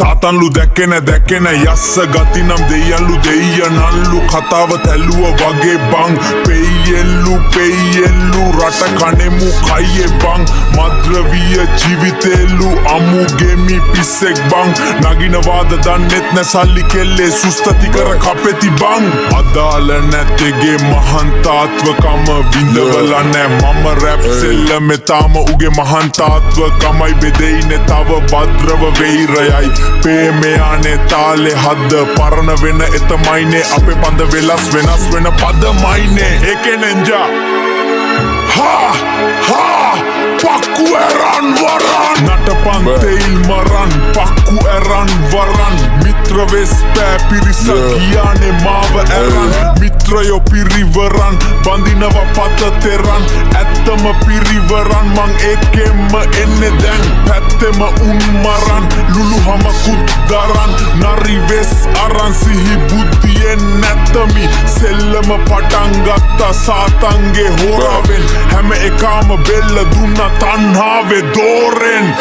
සාතන්ලු දැක්කෙන යස්ස ගතිනම් දෙයල්ලු දෙයනල්ලු කතාව තැල්ලුව වගේ බං පෙයියෙල්ලු රට කනෙමු කයියෙ බං මද්‍රවිය ජීවිතෙල්ලු අමුගෙමි පිස්සෙක් බං නගිනවාද දන්නෙත් නැ සල්ලි කෙල්ලේ සුස්තති කර කපෙති බං අදාල නැතෙගේ මහන්තාත්වකම විඳවල නෑ මම රැප් සෙල්ල මෙතාම උගේ මහන්තාත්වකමයි බෙදෙයිනෙ තව භද්‍රව වෙයිරයයි පේමයානේ තාලෙ හද්ද පරණ වෙන එතමයිනේ අපේ පන්ද වෙනස් වෙන පදමයිනේ ඒකේ නෙන්ජා Pakku eran varan Natapan teil maran Pakku eran varan Mitra vespää pirissa Giane maava eran Mitra jo piriveran Bandinava patateran Ättämä piriveran Mang ekemä enne dän Pättemä unmaran Luluhama kuddaran Nari ves aran Sihi buddien nättämi Sellämä patangatta Saatange horaven Häme ekama bella dunna tanhaave dooren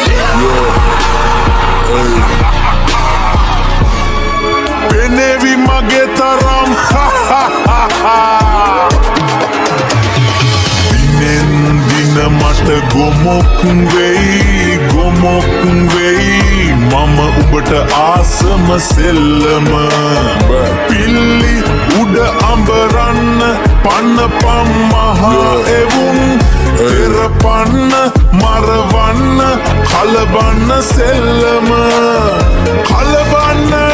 Penevi mage taram Dinen dina mata gomok වෙයි මම උඹට ආසම සෙල්ලම පිල්ලි උඩ අඹරන්න පන්නපම් මහා එවුන් එරපන්න මරවන්න කලබන්න සෙල්ලම කලබන්න